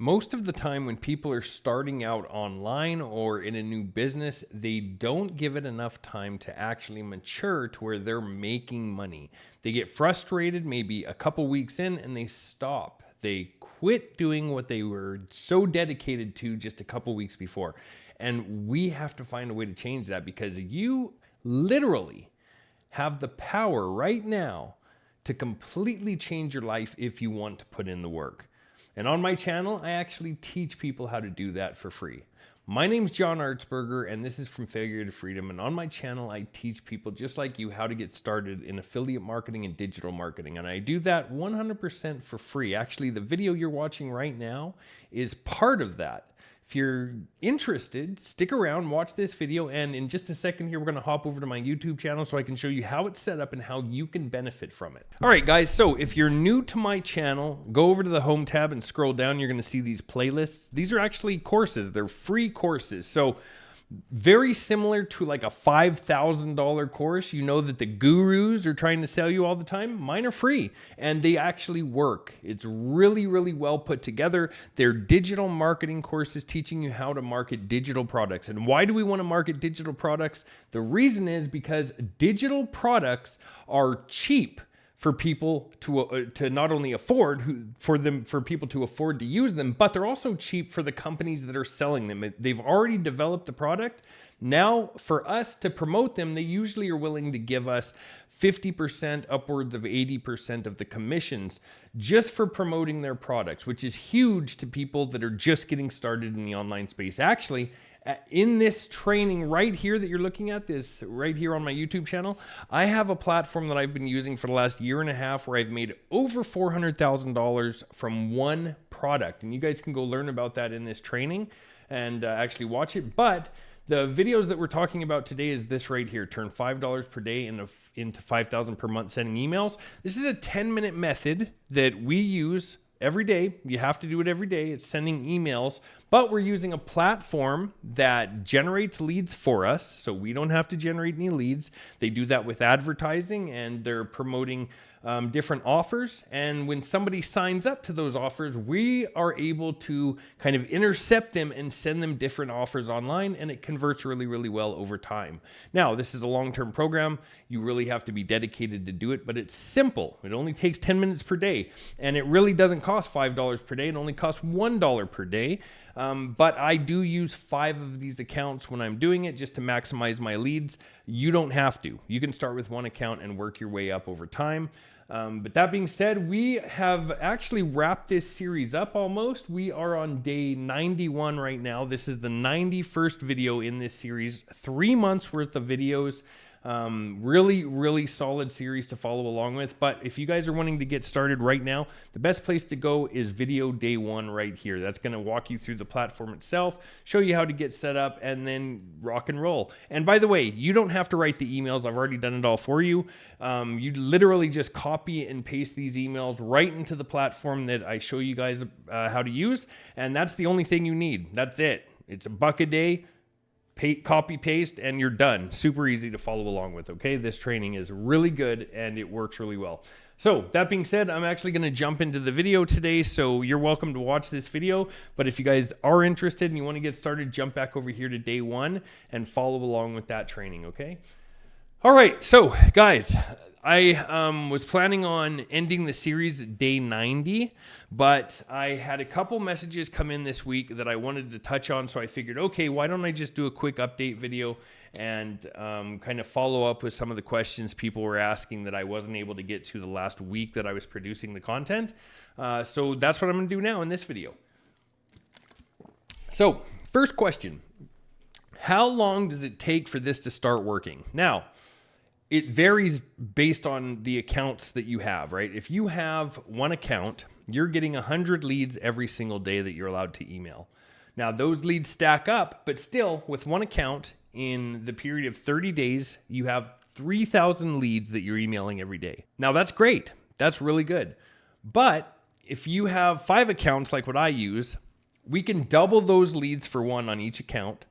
Most of the time when people are starting out online or in a new business, they don't give it enough time to actually mature to where they're making money. They get frustrated maybe a couple weeks in and they stop. They quit doing what they were so dedicated to just a couple weeks before. And we have to find a way to change that, because you literally have the power right now to completely change your life if you want to put in the work. And on my channel, I actually teach people how to do that for free. My name's John Artsberger, and this is From Failure to Freedom. And on my channel, I teach people just like you how to get started in affiliate marketing and digital marketing. And I do that 100% for free. Actually, the video you're watching right now is part of that. If you're interested, stick around, watch this video, and in just a second here, we're gonna hop over to my YouTube channel so I can show you how it's set up and how you can benefit from it. All right, guys, so if you're new to my channel, go over to the Home tab and scroll down. You're gonna see these playlists. These are actually courses. They're free courses. So very similar to like a $5,000 course. You know that the gurus are trying to sell you all the time. Mine are free and they actually work. It's really, really well put together. They're digital marketing courses teaching you how to market digital products. And why do we want to market digital products? The reason is because digital products are cheap for people to not only afford, for people to afford to use them, but they're also cheap for the companies that are selling them. They've already developed the product. Now, for us to promote them, they usually are willing to give us 50%, upwards of 80% of the commissions just for promoting their products, which is huge to people that are just getting started in the online space. Actually, in this training right here that you're looking at, this right here on my YouTube channel, I have a platform that I've been using for the last year and a half where I've made over $400,000 from one product. And you guys can go learn about that in this training and actually watch it. But the videos that we're talking about today is this right here: turn $5 per day into $5,000 per month sending emails. This is a 10-minute method that we use every day. You have to do it every day. It's sending emails, but we're using a platform that generates leads for us, so we don't have to generate any leads. They do that with advertising, and they're promoting different offers. And when somebody signs up to those offers, we are able to kind of intercept them and send them different offers online, and it converts really, really well over time. Now, this is a long-term program. You really have to be dedicated to do it, but it's simple. It only takes 10 minutes per day, and it really doesn't cost $5 per day. It only costs $1 per day. But I do use 5 of these accounts when I'm doing it just to maximize my leads. You don't have to. You can start with one account and work your way up over time. But that being said, we have actually wrapped this series up almost. We are on day 91 right now. This is the 91st video in this series, 3 months worth of videos. Really, really solid series to follow along with. But if you guys are wanting to get started right now, the best place to go is video day 1 right here. That's going to walk you through the platform itself, show you how to get set up, and then rock and roll. And by the way, you don't have to write the emails. I've already done it all for you. You literally just copy and paste these emails right into the platform that I show you guys how to use. And that's the only thing you need. That's it. It's $1 a day. Copy, paste, and you're done. Super easy to follow along with, okay? This training is really good and it works really well. So that being said, I'm actually going to jump into the video today, so you're welcome to watch this video. But if you guys are interested and you want to get started, jump back over here to day 1 and follow along with that training, okay? All right, so guys, I was planning on ending the series at day 90, but I had a couple messages come in this week that I wanted to touch on, so I figured, okay, why don't I just do a quick update video and kind of follow up with some of the questions people were asking that I wasn't able to get to the last week that I was producing the content. So that's what I'm going to do now in this video. So, first question: how long does it take for this to start working? Now, it varies based on the accounts that you have, right? If you have one account, you're getting 100 leads every single day that you're allowed to email. Now, those leads stack up, but still, with one account, in the period of 30 days, you have 3,000 leads that you're emailing every day. Now, that's great. That's really good. But if you have 5 accounts like what I use, we can double those leads for one on each account.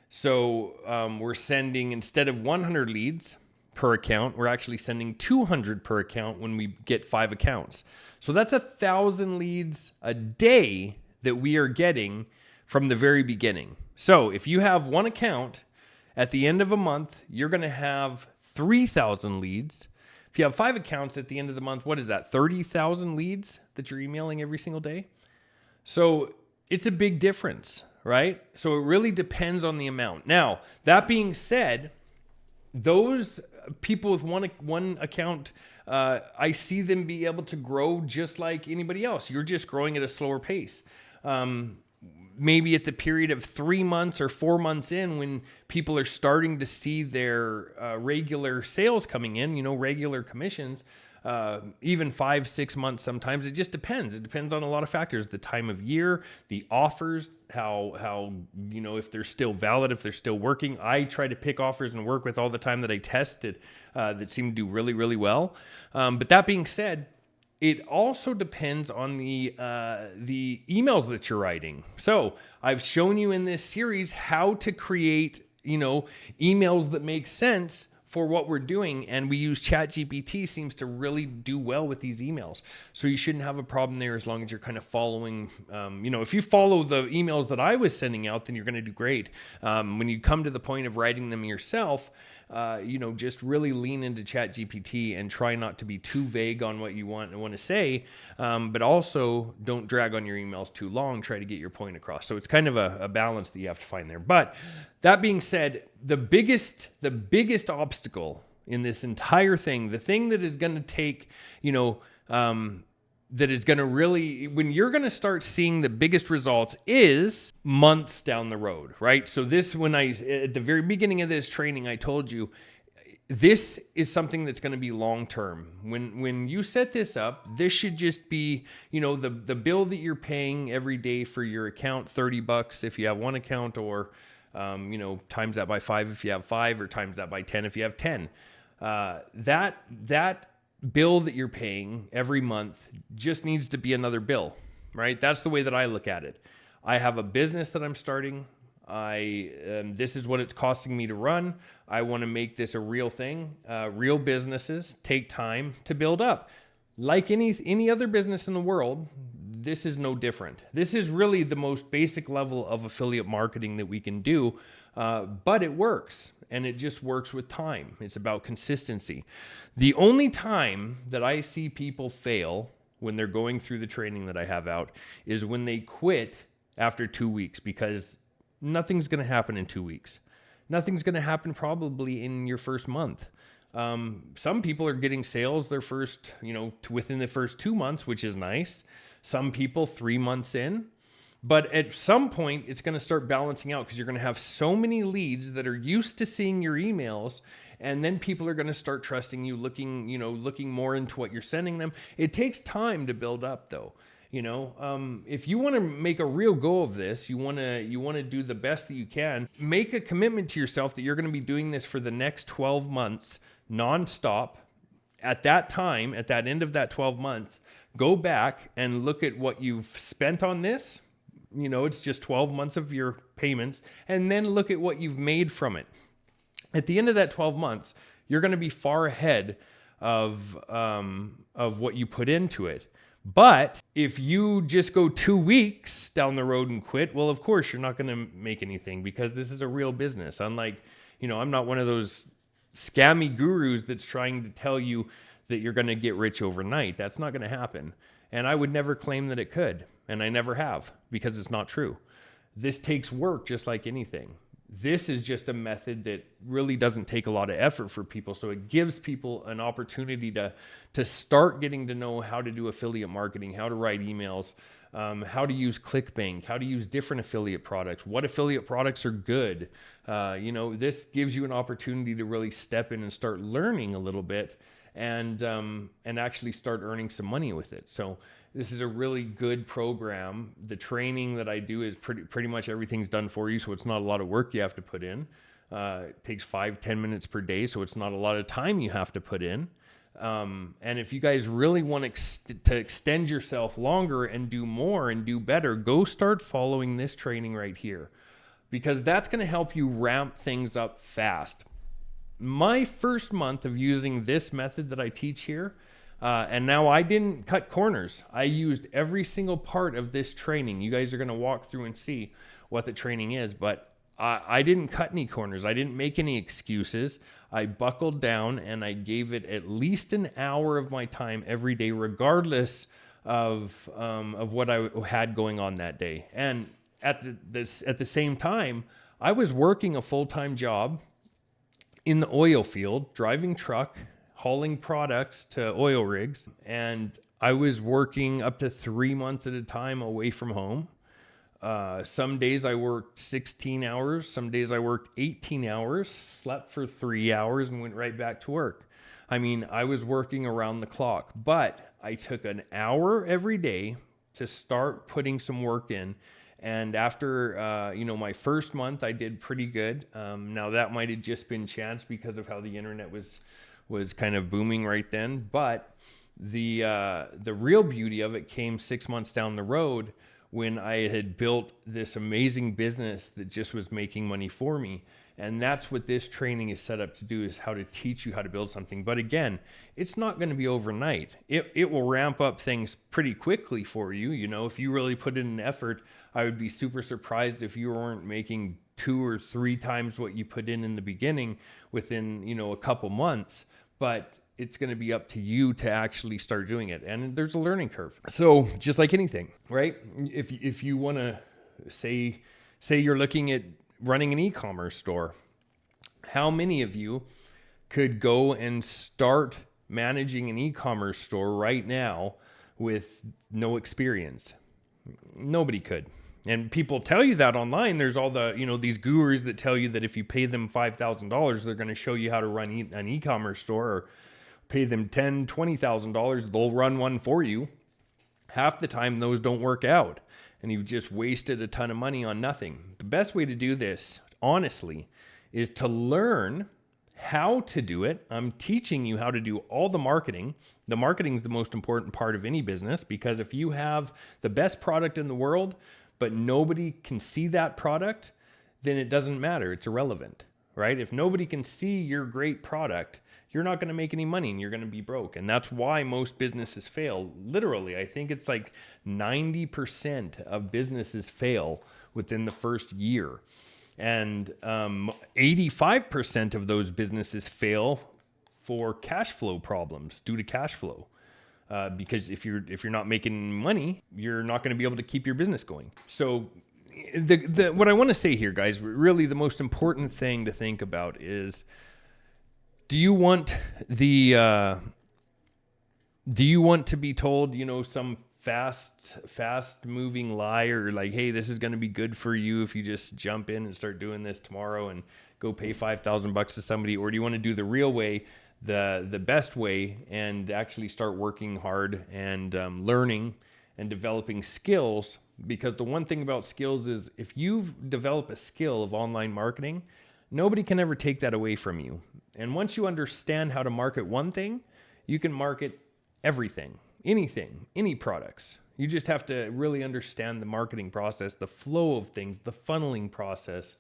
So we're sending, instead of 100 leads per account, we're actually sending 200 per account when we get 5 accounts. So that's 1,000 leads a day that we are getting from the very beginning. So if you have one account, at the end of a month, you're going to have 3,000 leads. If you have 5 accounts at the end of the month, what is that? 30,000 leads that you're emailing every single day. So it's a big difference, right? So it really depends on the amount. Now, that being said, those people with one account, I see them be able to grow just like anybody else. You're just growing at a slower pace. Maybe at the period of 3 months or 4 months in, when people are starting to see their regular sales coming in, regular commissions, even 5-6 months sometimes. It just depends. It depends on a lot of factors: the time of year, the offers, how if they're still valid, if they're still working. I try to pick offers and work with all the time that I tested that seem to do really, really well. But that being said, it also depends on the emails that you're writing. So I've shown you in this series how to create, emails that make sense for what we're doing. And we use ChatGPT, seems to really do well with these emails. So you shouldn't have a problem there as long as you're kind of following, if you follow the emails that I was sending out, then you're going to do great. When you come to the point of writing them yourself, just really lean into ChatGPT and try not to be too vague on what you want to say, but also don't drag on your emails too long. Try to get your point across. So it's kind of a balance that you have to find there. But that being said, the biggest obstacle in this entire thing, the thing that is going to take, that is going to really, when you're going to start seeing the biggest results, is months down the road, right? So this, at the very beginning of this training, I told you, this is something that's going to be long-term. When you set this up, this should just be, the bill that you're paying every day for your account, $30 if you have one account, or, times that by 5 if you have 5, or times that by 10 if you have 10. That bill that you're paying every month just needs to be another bill, right? That's the way that I look at it. I have a business that I'm starting. This is what it's costing me to run. I want to make this a real thing. Real businesses take time to build up. Like any other business in the world, this is no different. This is really the most basic level of affiliate marketing that we can do, but it works, and it just works with time. It's about consistency. The only time that I see people fail when they're going through the training that I have out is when they quit after 2 weeks, because nothing's going to happen in 2 weeks. Nothing's going to happen probably in your first month. Some people are getting sales within the first 2 months, which is nice. Some people 3 months in. But at some point, it's going to start balancing out, because you're going to have so many leads that are used to seeing your emails, and then people are going to start trusting you, looking more into what you're sending them. It takes time to build up, though. If you want to make a real go of this, you want to do the best that you can. Make a commitment to yourself that you're going to be doing this for the next 12 months, nonstop. At that time, at that end of that 12 months, go back and look at what you've spent on this. It's just 12 months of your payments, and then look at what you've made from it. At the end of that 12 months, you're going to be far ahead of what you put into it. But if you just go 2 weeks down the road and quit, well, of course, you're not going to make anything, because this is a real business. Unlike, I'm not one of those scammy gurus that's trying to tell you that you're going to get rich overnight. That's not going to happen. And I would never claim that it could. And I never have, because it's not true. This takes work just like anything. This is just a method that really doesn't take a lot of effort for people. So it gives people an opportunity to start getting to know how to do affiliate marketing, how to write emails, how to use Clickbank, how to use different affiliate products, what affiliate products are good. This gives you an opportunity to really step in and start learning a little bit, and actually start earning some money with it. So this is a really good program. The training that I do is pretty much everything's done for you, so it's not a lot of work you have to put in. It takes 5-10 minutes per day, so it's not a lot of time you have to put in. And if you guys really want to extend yourself longer and do more and do better, go start following this training right here, because that's going to help you ramp things up fast. My first month of using this method that I teach here, And now I didn't cut corners. I used every single part of this training. You guys are going to walk through and see what the training is, but I didn't cut any corners. I didn't make any excuses. I buckled down and I gave it at least an hour of my time every day, regardless of what I had going on that day. And at the same time, I was working a full-time job in the oil field, driving truck, hauling products to oil rigs. And I was working up to 3 months at a time away from home. Some days I worked 16 hours. Some days I worked 18 hours, slept for 3 hours and went right back to work. I mean, I was working around the clock, but I took an hour every day to start putting some work in. And after, my first month, I did pretty good. Now that might've just been chance because of how the internet was kind of booming right then. But the real beauty of it came 6 months down the road when I had built this amazing business that just was making money for me. And that's what this training is set up to do, is how to teach you how to build something. But again, it's not going to be overnight. It will ramp up things pretty quickly for you. You know, if you really put in an effort, I would be super surprised if you weren't making 2 or 3 times what you put in the beginning within, a couple months. But it's going to be up to you to actually start doing it. And there's a learning curve. So just like anything, right? If you want to say you're looking at running an e-commerce store, how many of you could go and start managing an e-commerce store right now with no experience? Nobody could. And people tell you that online. There's all the, these gurus that tell you that if you pay them $5,000, they're going to show you how to run an e-commerce store, or pay them $10,000, $20,000, they'll run one for you. Half the time, those don't work out, and you've just wasted a ton of money on nothing. The best way to do this, honestly, is to learn how to do it. I'm teaching you how to do all the marketing. The marketing is the most important part of any business, because if you have the best product in the world, but nobody can see that product, then it doesn't matter. It's irrelevant, right? If nobody can see your great product, you're not going to make any money and you're going to be broke. And that's why most businesses fail. Literally, I think it's like 90% of businesses fail within the first year. And 85% of those businesses fail for cash flow problems, due to cash flow. Because if you're not making money, you're not going to be able to keep your business going. So what I want to say here, guys, really the most important thing to think about is, do you want to be told, some fast moving lie, or like, hey, this is going to be good for you if you just jump in and start doing this tomorrow and go pay $5,000 to somebody? Or do you want to do the real way, the best way, and actually start working hard and learning and developing skills? Because the one thing about skills is, if you develop a skill of online marketing, nobody can ever take that away from you. And once you understand how to market one thing, you can market everything, anything, any products. You just have to really understand the marketing process, the flow of things, the funneling process,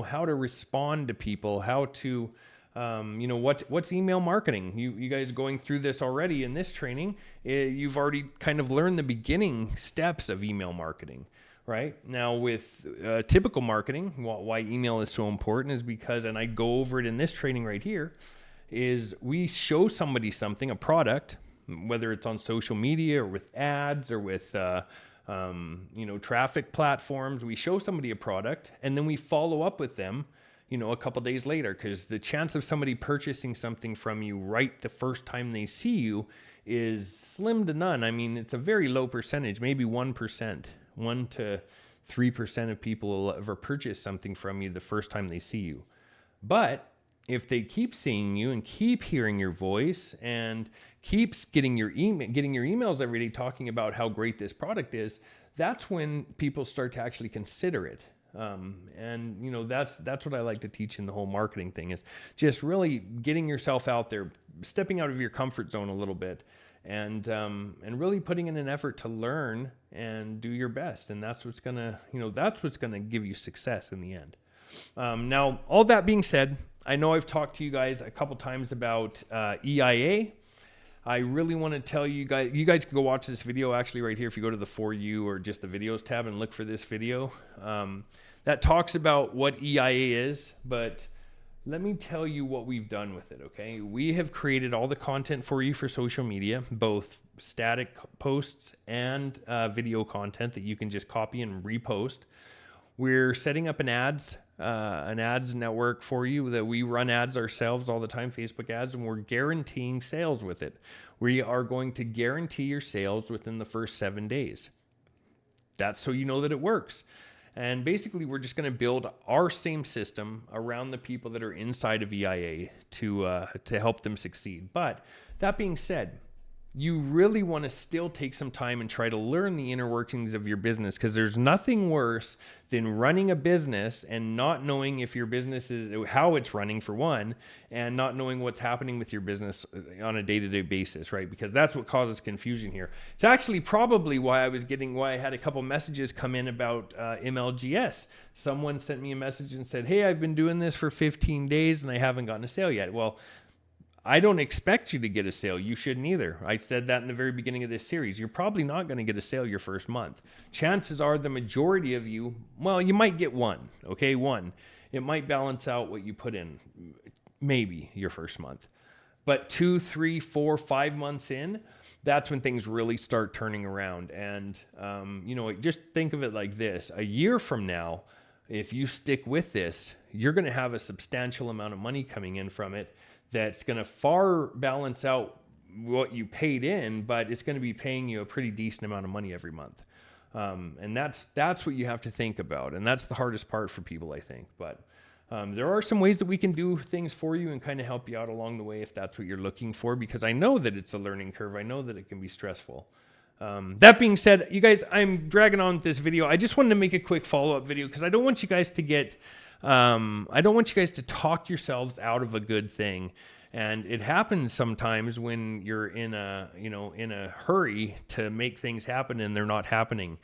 how to respond to people, how to, what's email marketing. You guys going through this already in this training. You've already kind of learned the beginning steps of email marketing. Right now, with typical marketing, why email is so important is because, and I go over it in this training right here, is we show somebody something, a product, whether it's on social media or with ads or with traffic platforms. We show somebody a product, and then we follow up with them, a couple days later, because the chance of somebody purchasing something from you right the first time they see you is slim to none. I mean, it's a very low percentage, maybe 1%. 1 to 3% of people will ever purchase something from you the first time they see you. But if they keep seeing you and keep hearing your voice and keeps getting your emails every day talking about how great this product is, that's when people start to actually consider it. That's what I like to teach in the whole marketing thing, is just really getting yourself out there, stepping out of your comfort zone a little bit, and really putting in an effort to learn and do your best. And that's what's gonna give you success in the end. Now, all that being said, I know I've talked to you guys a couple times about EIA. I really want to tell you guys can go watch this video actually right here if you go to the For You or just the videos tab and look for this video. That talks about what EIA is, but let me tell you what we've done with it, okay? We have created all the content for you for social media, both static posts and video content that you can just copy and repost. We're setting up an ads network for you that we run ads ourselves all the time, Facebook ads, and we're guaranteeing sales with it. We are going to guarantee your sales within the first 7 days. That's so you know that it works. And basically, we're just going to build our same system around the people that are inside of EIA to help them succeed. But that being said, you really want to still take some time and try to learn the inner workings of your business, because there's nothing worse than running a business and not knowing if your business is how it's running, for one, and not knowing what's happening with your business on a day-to-day basis, right? Because that's what causes confusion here. It's actually probably why I had a couple messages come in about MLGS. Someone sent me a message and said, hey, I've been doing this for 15 days and I haven't gotten a sale yet. Well, I don't expect you to get a sale. You shouldn't either. I said that in the very beginning of this series. You're probably not going to get a sale your first month. Chances are the majority of you, well, you might get one, okay? One. It might balance out what you put in, maybe your first month. But 2, 3, 4, 5 months in, that's when things really start turning around. And, just think of it like this. A year from now, if you stick with this, you're going to have a substantial amount of money coming in from it that's going to far balance out what you paid in, but it's going to be paying you a pretty decent amount of money every month. And that's what you have to think about. And that's the hardest part for people, I think. But there are some ways that we can do things for you and kind of help you out along the way if that's what you're looking for, because I know that it's a learning curve. I know that it can be stressful. That being said, you guys, I'm dragging on this video. I just wanted to make a quick follow-up video because I don't want you guys to get... I don't want you guys to talk yourselves out of a good thing. And it happens sometimes when you're in a hurry to make things happen and they're not happening.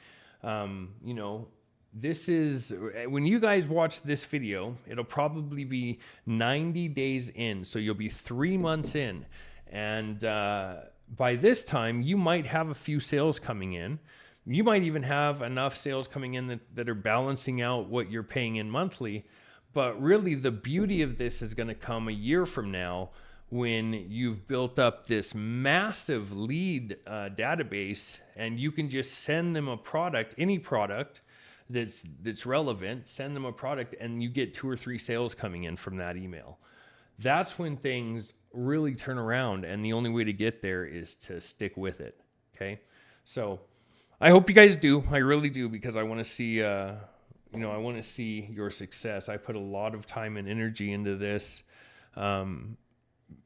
This is, when you guys watch this video, it'll probably be 90 days in. So you'll be 3 months in. And by this time, you might have a few sales coming in. You might even have enough sales coming in that are balancing out what you're paying in monthly. But really, the beauty of this is going to come a year from now when you've built up this massive lead database, and you can just send them a product, any product that's relevant, send them a product, and you get 2 or 3 sales coming in from that email. That's when things really turn around, and the only way to get there is to stick with it, okay? So I hope you guys do. I really do, because I want to see, I want to see your success. I put a lot of time and energy into this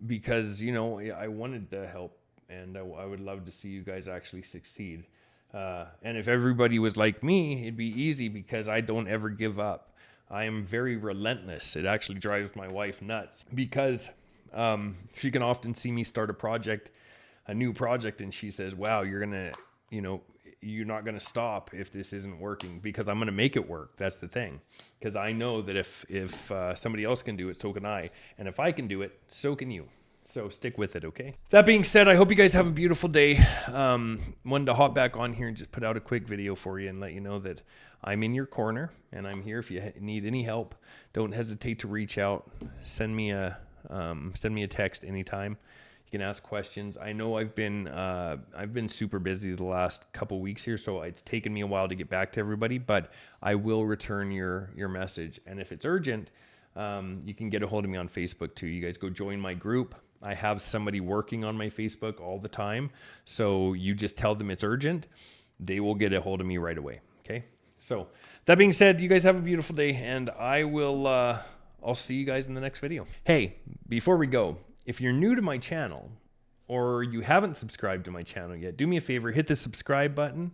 because, I wanted to help, and I would love to see you guys actually succeed. And if everybody was like me, it'd be easy because I don't ever give up. I am very relentless. It actually drives my wife nuts because she can often see me start a new project, and she says, wow, you're not going to stop if this isn't working, because I'm going to make it work. That's the thing. Because I know that if somebody else can do it, so can I. And if I can do it, so can you. So stick with it, okay? That being said, I hope you guys have a beautiful day. Wanted to hop back on here and just put out a quick video for you and let you know that I'm in your corner and I'm here if you need any help. Don't hesitate to reach out. Send me a text anytime. You can ask questions. I know I've been super busy the last couple weeks here, so it's taken me a while to get back to everybody, but I will return your message. And if it's urgent, you can get a hold of me on Facebook too. You guys go join my group. I have somebody working on my Facebook all the time. So you just tell them it's urgent. They will get a hold of me right away. Okay. So that being said, you guys have a beautiful day, and I'll see you guys in the next video. Hey, before we go, if you're new to my channel or you haven't subscribed to my channel yet, do me a favor, hit the subscribe button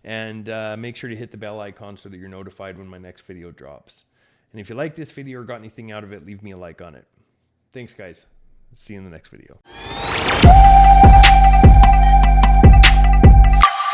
and make sure to hit the bell icon so that you're notified when my next video drops. And if you like this video or got anything out of it, leave me a like on it. Thanks, guys. See you in the next video.